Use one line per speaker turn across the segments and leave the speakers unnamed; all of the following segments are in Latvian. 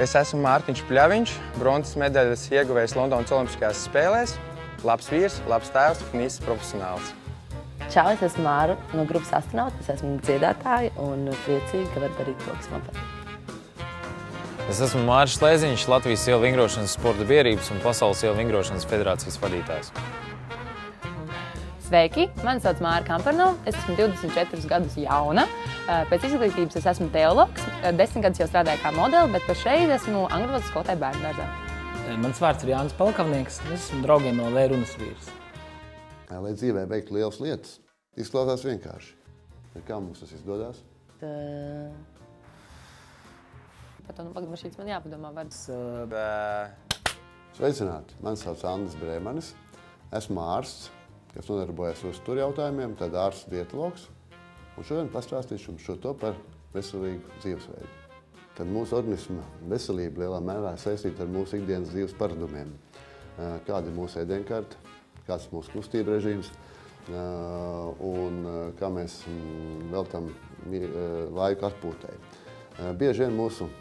Es esmu Mārtiņš Pļaviņš, bronzas medaļas ieguvējs Londonas Olimpiskajās spēlēs, labs vīrs, labs tēvs un īsts profesionāls.
Čau, es esmu Māra no grupas Astronauti, es esmu dziedātāja un priecīga, ka var darīt to, kas man patīk.
Es esmu Māris Slēziņš, Latvijas ielu vingrošanas sporta biedrības un Pasaules ielu vingrošanas federācijas vadītājs.
Sveiki! Mani sauc Māra Kamparnova, es esmu 24 gadus jauna. Pēc izglītības es esmu teologs, 10 gadus jau strādāju kā modeli, bet pašreiz esmu angļu valodas skolotāja bērnudārzā.
Mans vārds ir Jānis Palkavnieks, es esmu draugiem no L runas vīrs.
Lai dzīvē veikt lielas lietas, izklausās vienkārši. Kā mums tas izdodas?
Par to mašīnas man jāpadomā vārds.
Sveicināti! Mani sauc Andris Brēmanis, esmu ārsts, kas nodarbojas uzturu jautājumiem, tad ārsts dietologs. Un šodien pastāstīšu jums šo to par veselīgu dzīvesveidu. Tad mūsu organisma veselība lielā mērā ir saistīta ar mūsu ikdienas dzīves paradumiem. Kāda ir mūsu ēdienkarte, kāds ir mūsu kustība režīms un kā mēs veltam laiku atpūtei. Bieži vien mūsu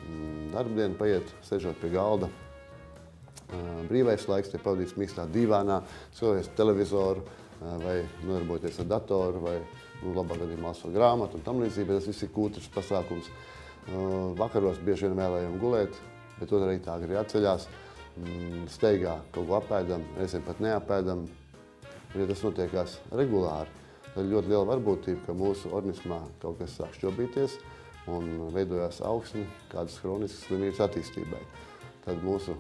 darbdiena paiet sēžot pie galda. Brīvais laiks tiek pavadīts mīkstā divānā, skatīties televizoru vai nodarboties ar datoru vai labā gadījumā lasot grāmatu un tam līdzīgi, bet tas viss ir kūtrs pasākums. Vakaros bieži vien vēlējam gulēt, bet to arī tā agri atceļās. Steigā kaut ko apēdam, reizēm pat neapēdam. Ja tas notiekās regulāri, tad ļoti liela varbūtība, ka mūsu organismā kaut kas sāk šķobīties un veidojās augsni kādas hroniskas slimības attīstībai. Tad mūsu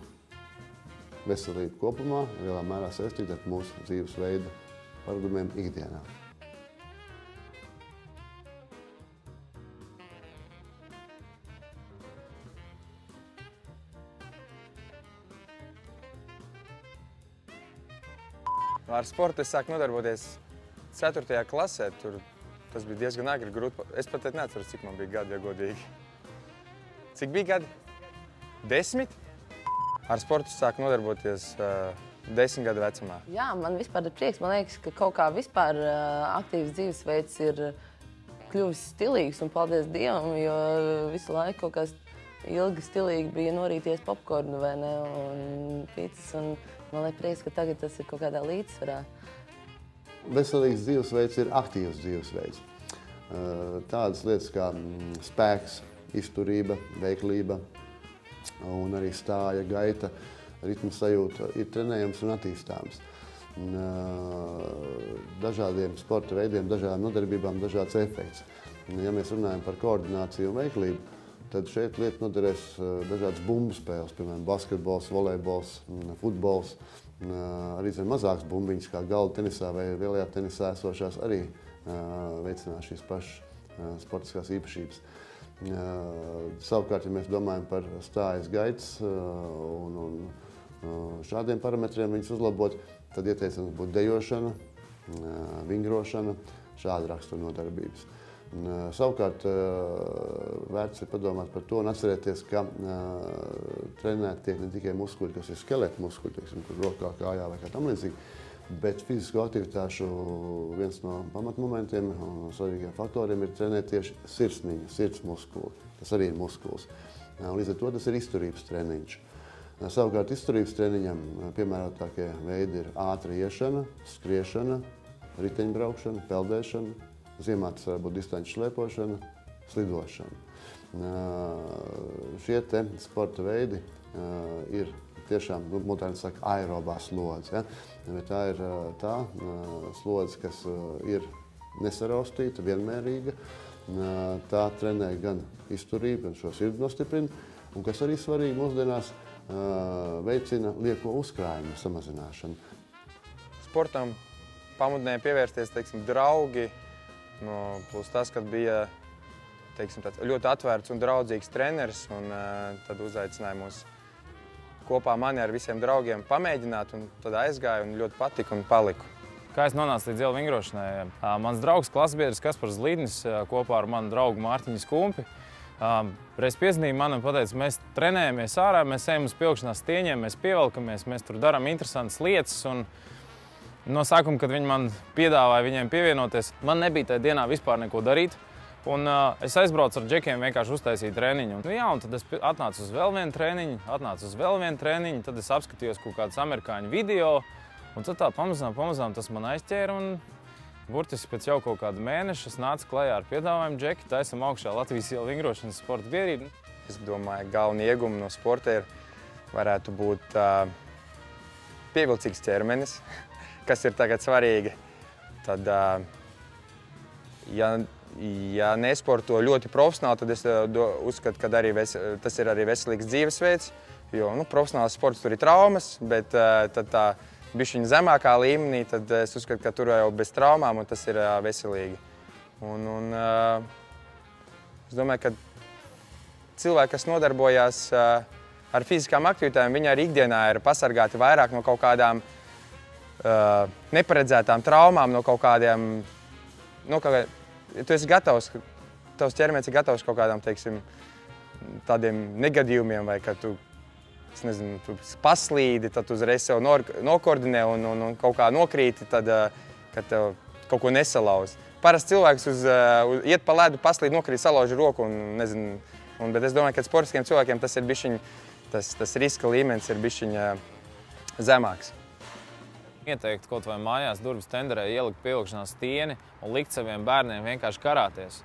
veselība kopumā ir lielā mērā saistīta ar mūsu dzīvesveida paradumiem ikdienā.
Ar sportu es sāku nodarboties 4. klasē. Tas bija diezgan agri grūti. Es pat neatceros, cik man bija gadi, ja godīgi. Cik bija gadi? 10? Ar sportu sāku nodarboties 10 gadu vecumā.
Jā, man vispār ir prieks. Man liekas, ka kaut kā vispār aktīvs dzīvesveids ir kļuvis stilīgs un paldies Dievam, jo visu laiku kaut kas ilgi stilīgi bija norīties popkornu vai ne un pīcis. Man liekas prieks, ka tagad tas ir kaut kādā līdzsvarā.
Veselīgs dzīvesveids ir aktīvs dzīvesveids. Tādas lietas kā spēks, izturība, veiklība un arī stāja, gaita, ritma sajūta ir trenējams un attīstāms. Dažādiem sporta veidiem, dažādām nodarbībām, dažāds efekts. Ja mēs runājam par koordināciju un veiklību, tad šeit lieta noderēs dažādas bumbu spēles, piemēram, basketbols, volejbols, futbols, arī mazāks bumbiņas, kā galda tenisā vai lielajā tenisā esošās, arī veicinās šīs pašas sportiskās īpašības. Savukārt, ja mēs domājam par stājas gaitas un šādiem parametriem viņus uzlabot, tad ieteicams būtu dejošana, vingrošana, šāda rakstura nodarbības. Savukārt, vērts ir padomāt par to un atcerēties, ka trenēt tiek ne tikai muskuļi, kas ir skeleta muskuļi, teiksim, kur rokā, kājā vai kā tam līdzīgi, bet fizisko aktivitāšu viens no pamatmomentiem un svarīgiem faktoriem ir trenēt tieši sirsniņu, sirds muskuli. Tas arī ir muskuls. Līdz ar to tas ir izturības treniņš. Savukārt, izturības treniņam piemērotākie veidi ir ātra iešana, skriešana, riteņbraukšana, peldēšana. Ziemā tas var būt distanču slēpošana, slidošana. Šie te sporta veidi ir tiešām, moderni saka, aerobā slodze. Ja? Tā ir tā slodze, kas ir nesaraustīta, vienmērīga. Tā trenē gan izturību, gan šo sirdi nostiprina. Un kas arī svarīgi mūsdienās, veicina lieko uzkrājumu samazināšanu.
Sportam pamudināja pievērsties, teiksim, draugi. Plus tas, kad bija tāds ļoti atvērts un draudzīgs treneris, un tad uzaicināja mūs kopā mani ar visiem draugiem pamēģināt, un tad aizgāju un ļoti patika un paliku.
Kā es nonācu līdz ielu vingrošanai? Mans draugs, klasbiedrs Kaspars Zlīdnis kopā ar manu draugu Mārtiņu Skumpi reiz piezvanīja man un pateica, mēs trenējamies ārā, mēs ejam uz pieaugšanās stieņiem, mēs pievelkamies, mēs tur darām interesantas lietas. No sākuma, kad viņi man piedāvāja viņiem pievienoties, man nebija tajā dienā vispār neko darīt. Un es aizbraucu ar džekiem vienkārši uztaisīt treniņu. Un tad es atnācu uz vēl vienu treniņu, tad es apskatījos kaut kādus amerikāņu video, un tad tā pamazām tas man aizķēra, un burtiski pēc jau kaut kāda mēneša es nācu klajā ar piedāvājumu džeki, taisam augšā Latvijas ielu vingrošanas sporta biedrību.
Es domāju, galvenie iegumi no sporta varētu būt pievilcīgs ķermenis, kas ir tagad svarīgi. Tad, ja nesporto ļoti profesionāli, tad es uzskatu, ka tas ir arī veselīgs dzīvesveids, jo profesionāls sports tur ir traumas, bet tad tā bišķiņa zemākā līmenī, tad es uzskatu, ka tur jau bez traumām, un tas ir veselīgi. Es domāju, ka cilvēki, kas nodarbojās ar fiziskām aktivitātēm, viņi arī ikdienā ir pasargāti vairāk no kaut kādām neparedzētām traumām, no kaut kādiem, tu esi gatavs, tavs ķermenis ir gatavs kaut kādām, teiksim, tādiem negadījumiem, vai ka tu paslīdi, tad uzreiz sev nokoordinē un kaut kā nokrīti, tad, kad tev kaut ko nesalauz. Parasti cilvēks iet pa ledu, paslīd, nokrīt, salauž roku un nezinu, bet es domāju, ka sportiskiem cilvēkiem tas ir bišķiņ, tas riska līmenis ir bišķiņ zemāks.
Ieteiktu kaut vai mājās durvis tenderē ielikt pievilkšanās stieni un likt saviem bērniem vienkārši karāties.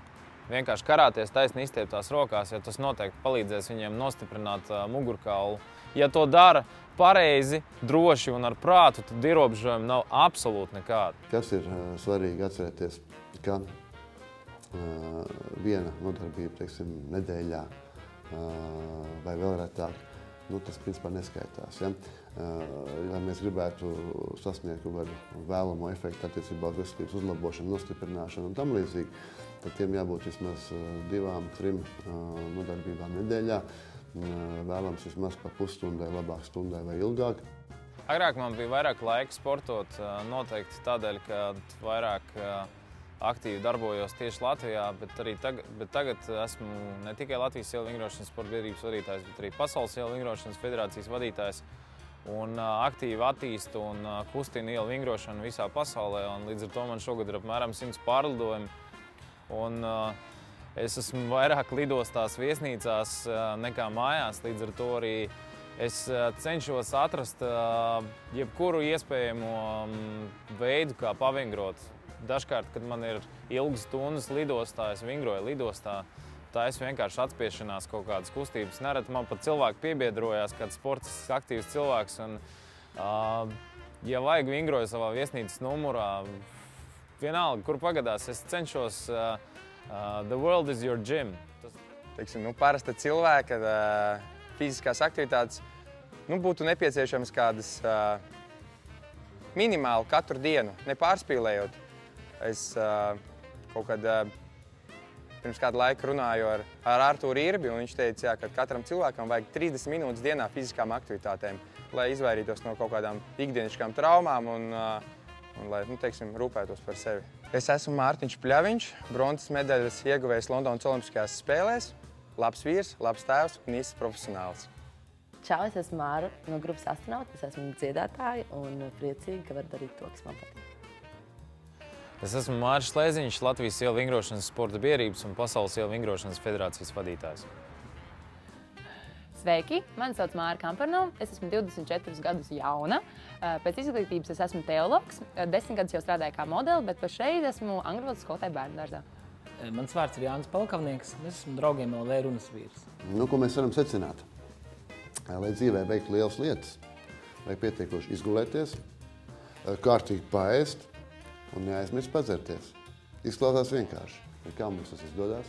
Vienkārši karāties taisni izstieptās rokās, jo tas noteikti palīdzēs viņiem nostiprināt mugurkaulu. Ja to dara pareizi, droši un ar prātu, tad ierobežojumi nav absolūti nekādi.
Kas ir svarīgi atcerēties, ka viena nodarbība, teiksim, nedēļā vai vēl retāk, tas principā neskaitās. Ja? Ja mēs gribētu sasniegt vēlamo efektu attiecībā uz veselības uzlabošanu, nostiprināšanu un tam līdzīgi, tad tiem jābūt vismaz 2–3 nodarbībām nedēļā. Vēlams vismaz pa pusstundai, labāk stundai vai ilgāk.
Agrāk man bija vairāk laika sportot, noteikti tādēļ, ka vairāk aktīvi darbojos tieši Latvijā, bet tagad esmu ne tikai Latvijas ielu vingrošanas sporta biedrības vadītājs, bet arī Pasaules ielu vingrošanas federācijas vadītājs. Un aktīvi attīstu un kustinu ielu vingrošanu visā pasaulē, un līdz ar to man šogad ir apmēram 100 pārlidojumi. Un es esmu vairāk lidostās, viesnīcās nekā mājās, līdz ar to arī es cenšos atrast jebkuru iespējamo veidu, kā pavingrot. Dažkārt, kad man ir ilgas stundas lidostā, es vingroju lidostā, tā es vienkārši atspiešanās kaut kādas kustības. Nereti man pat cilvēki piebiedrojās, kāds sportisks, aktīvs cilvēks. Un, ja vajag vingroju savā viesnīcas numurā, vienalga, kur pagadās, es cenšos the world is your gym.
Teiksim, parasta cilvēka fiziskās aktivitātes būtu nepieciešams kādas minimāli katru dienu, nepārspīlējot. Es kaut kad pirms kādu laiku runāju ar Artūru Irbi, un viņš teica, ka katram cilvēkam vajag 30 minūtes dienā fiziskām aktivitātēm, lai izvairītos no kaut kādām ikdienišķām traumām un lai, teiksim, rūpētos par sevi. Es esmu Mārtiņš Pļaviņš, bronzas medaļas ieguvējs Londonas Olimpiskajās spēlēs, labs vīrs, labs tēvs un īsts profesionāls.
Čau, es esmu Māra no grupas Astronauti, es esmu dziedātāja un priecīga, ka var darīt to, kas man patīk.
Es esmu Māris Šlēziņš, Latvijas ielu vingrošanas sporta biedrības un Pasaules ielu vingrošanas federācijas vadītājs.
Sveiki! Mani sauc Māra Kampernova, es esmu 24 gadus jauna. Pēc izglītības es esmu teologs, 10 gadus jau strādāju kā modeli, bet pašreiz esmu angļu valodas skolotāja bērnudārzā.
Mans vārds ir Jānis Palkavnieks, es esmu Draugiem LV runas vīrs.
Ko mēs varam secināt? Lai dzīvē veiktu lielas lietas, vajag pietiekoši izgulēties, kārtīgi paēst un neaizmirst padzerties. Izklausās vienkārši. Kā mums tas izdodas?